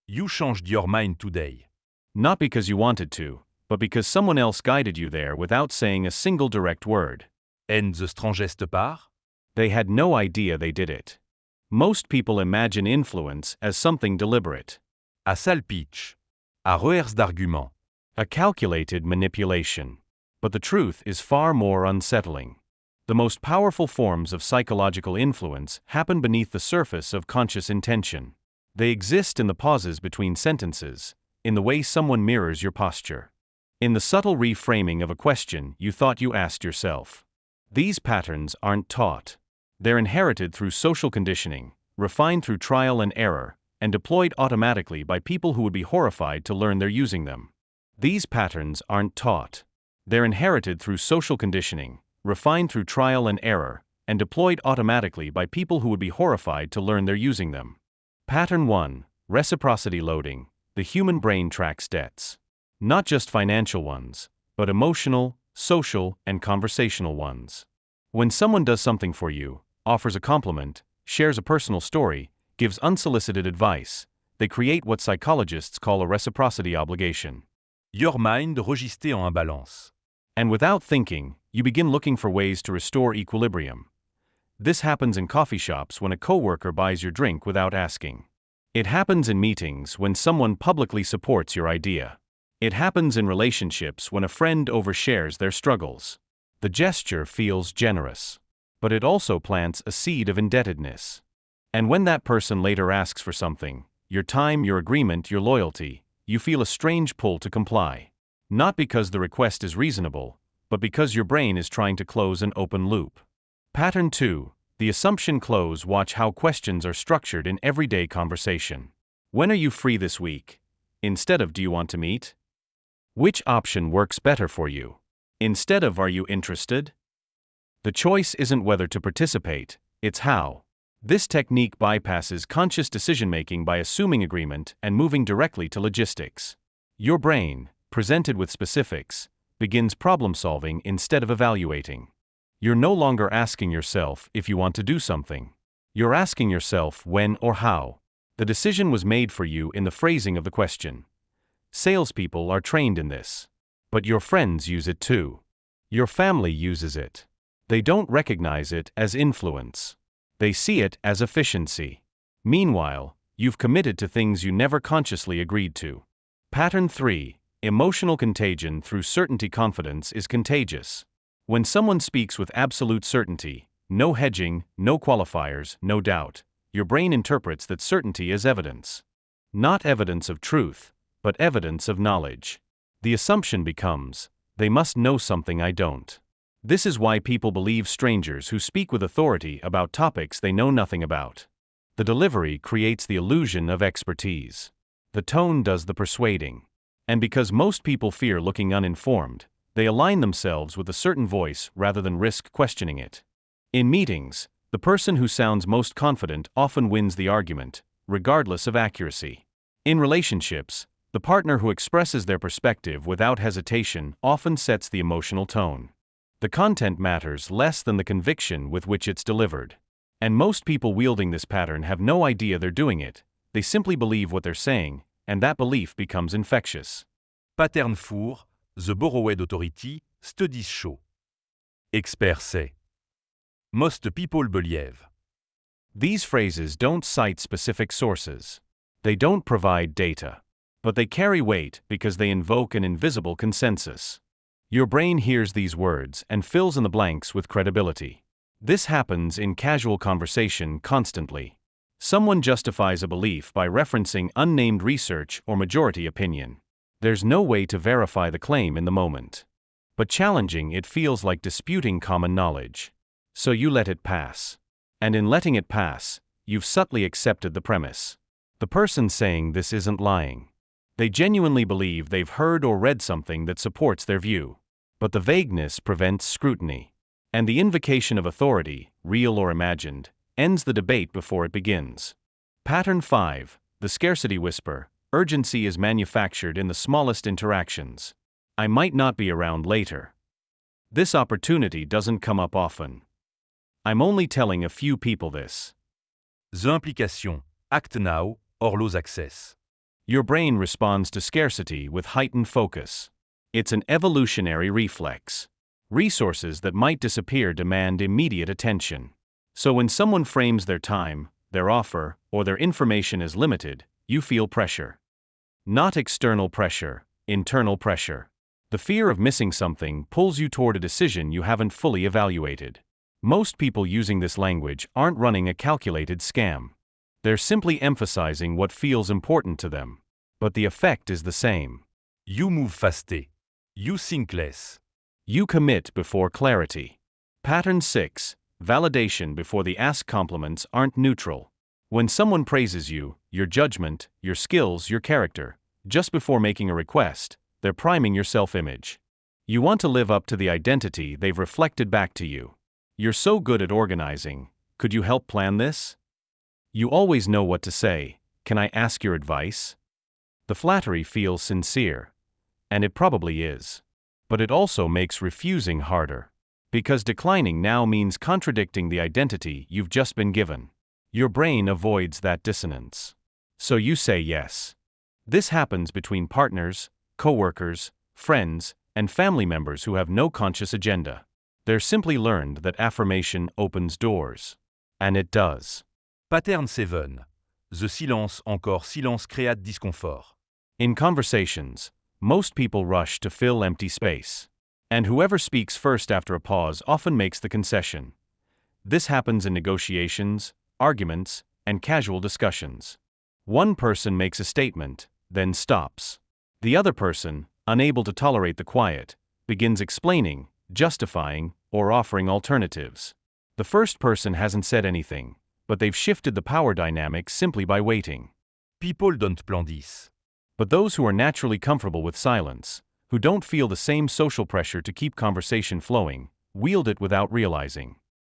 You changed your mind today. Not because you wanted to, but because someone else guided you there without saying a single direct word. And the strangest part? They had no idea they did it. Most people imagine influence as something deliberate. À sale pitch. À reherse d'arguments. A calculated manipulation. But the truth is far more unsettling. The most powerful forms of psychological influence happen beneath the surface of conscious intention. They exist in the pauses between sentences, in the way someone mirrors your posture, in the subtle reframing of a question you thought you asked yourself. These patterns aren't taught. They're inherited through social conditioning, refined through trial and error, and deployed automatically by people who would be horrified to learn they're using them. These patterns aren't taught. They're inherited through social conditioning, refined through trial and error, and deployed automatically by people who would be horrified to learn they're using them. Pattern 1. Reciprocity loading. The human brain tracks debts. Not just financial ones, but emotional, social, and conversational ones. When someone does something for you, offers a compliment, shares a personal story, gives unsolicited advice, they create what psychologists call a reciprocity obligation. Your mind registre en balance. And without thinking, you begin looking for ways to restore equilibrium. This happens in coffee shops when a coworker buys your drink without asking. It happens in meetings when someone publicly supports your idea. It happens in relationships when a friend overshares their struggles. The gesture feels generous, but it also plants a seed of indebtedness. And when that person later asks for something, your time, your agreement, your loyalty, you feel a strange pull to comply. Not because the request is reasonable, but because your brain is trying to close an open loop. Pattern 2. The assumption close. Watch how questions are structured in everyday conversation. When are you free this week? Instead of do you want to meet? Which option works better for you? Instead of are you interested? The choice isn't whether to participate, it's how. This technique bypasses conscious decision-making by assuming agreement and moving directly to logistics. Your brain, presented with specifics, begins problem-solving instead of evaluating. You're no longer asking yourself if you want to do something. You're asking yourself when or how. The decision was made for you in the phrasing of the question. Salespeople are trained in this. But your friends use it too. Your family uses it. They don't recognize it as influence. They see it as efficiency. Meanwhile, you've committed to things you never consciously agreed to. Pattern 3. Emotional contagion through certainty. Confidence is contagious. When someone speaks with absolute certainty, no hedging, no qualifiers, no doubt, your brain interprets that certainty as evidence. Not evidence of truth, but evidence of knowledge. The assumption becomes, they must know something I don't. This is why people believe strangers who speak with authority about topics they know nothing about. The delivery creates the illusion of expertise. The tone does the persuading. And because most people fear looking uninformed, they align themselves with a certain voice rather than risk questioning it. In meetings, the person who sounds most confident often wins the argument, regardless of accuracy. In relationships, the partner who expresses their perspective without hesitation often sets the emotional tone. The content matters less than the conviction with which it's delivered. And most people wielding this pattern have no idea they're doing it. They simply believe what they're saying, and that belief becomes infectious. Pattern 4. The borrowed authority, studies show. Expert say. Most people believe. These phrases don't cite specific sources. They don't provide data. But they carry weight because they invoke an invisible consensus. Your brain hears these words and fills in the blanks with credibility. This happens in casual conversation constantly. Someone justifies a belief by referencing unnamed research or majority opinion. There's no way to verify the claim in the moment. But challenging it feels like disputing common knowledge. So you let it pass. And in letting it pass, you've subtly accepted the premise. The person saying this isn't lying. They genuinely believe they've heard or read something that supports their view. But the vagueness prevents scrutiny. And the invocation of authority, real or imagined, ends the debate before it begins. Pattern 5. The scarcity whisper. Urgency is manufactured in the smallest interactions. I might not be around later. This opportunity doesn't come up often. I'm only telling a few people this. The implication, act now, or lose access. Your brain responds to scarcity with heightened focus. It's an evolutionary reflex. Resources that might disappear demand immediate attention. So when someone frames their time, their offer, or their information as limited, you feel pressure. Not external pressure, internal pressure. The fear of missing something pulls you toward a decision you haven't fully evaluated. Most people using this language aren't running a calculated scam. They're simply emphasizing what feels important to them. But the effect is the same. You move faster. You think less. You commit before clarity. Pattern 6. Validation before the ask compliments aren't neutral. When someone praises you, your judgment, your skills, your character, just before making a request, they're priming your self-image. You want to live up to the identity they've reflected back to you. You're so good at organizing. Could you help plan this? You always know what to say. Can I ask your advice? The flattery feels sincere. And it probably is. But it also makes refusing harder. Because declining now means contradicting the identity you've just been given. Your brain avoids that dissonance. So you say yes. This happens between partners, coworkers, friends, and family members who have no conscious agenda. They're simply learned that affirmation opens doors. And it does. Pattern 7. The silence encore silence créate disconfort. In conversations, most people rush to fill empty space. And whoever speaks first after a pause often makes the concession. This happens in negotiations, arguments, and casual discussions. One person makes a statement, then stops. The other person, unable to tolerate the quiet, begins explaining, justifying, or offering alternatives. The first person hasn't said anything, but they've shifted the power dynamic simply by waiting. People don't plan this. But those who are naturally comfortable with silence, who don't feel the same social pressure to keep conversation flowing, wield it without realizing.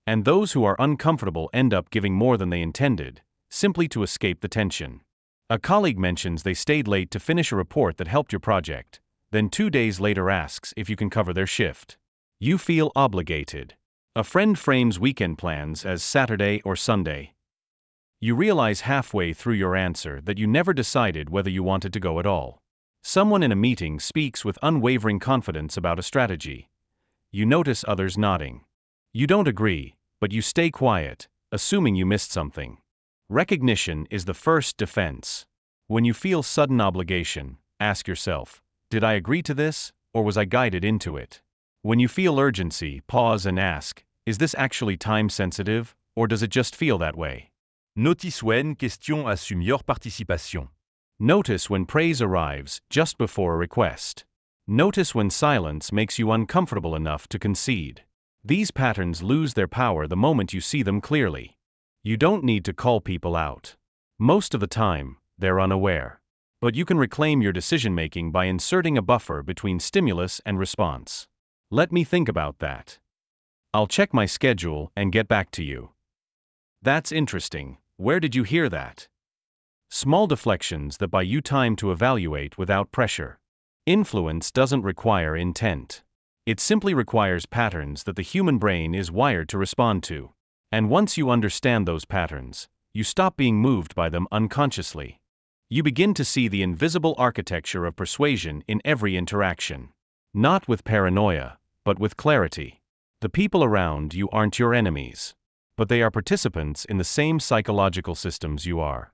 And those who are uncomfortable end up giving more than they intended, simply to escape the tension. A colleague mentions they stayed late to finish a report that helped your project, then 2 days later asks if you can cover their shift. You feel obligated. A friend frames weekend plans as Saturday or Sunday. You realize halfway through your answer that you never decided whether you wanted to go at all. Someone in a meeting speaks with unwavering confidence about a strategy. You notice others nodding. You don't agree, but you stay quiet, assuming you missed something. Recognition is the first defense. When you feel sudden obligation, ask yourself, did I agree to this, or was I guided into it? When you feel urgency, pause and ask, is this actually time-sensitive, or does it just feel that way? Notice when question assume your participation. Notice when praise arrives just before a request. Notice when silence makes you uncomfortable enough to concede. These patterns lose their power the moment you see them clearly. You don't need to call people out. Most of the time, they're unaware. But you can reclaim your decision-making by inserting a buffer between stimulus and response. Let me think about that. I'll check my schedule and get back to you. That's interesting. Where did you hear that? Small deflections that buy you time to evaluate without pressure. Influence doesn't require intent. It simply requires patterns that the human brain is wired to respond to. And once you understand those patterns, you stop being moved by them unconsciously. You begin to see the invisible architecture of persuasion in every interaction. Not with paranoia, but with clarity. The people around you aren't your enemies, but they are participants in the same psychological systems you are.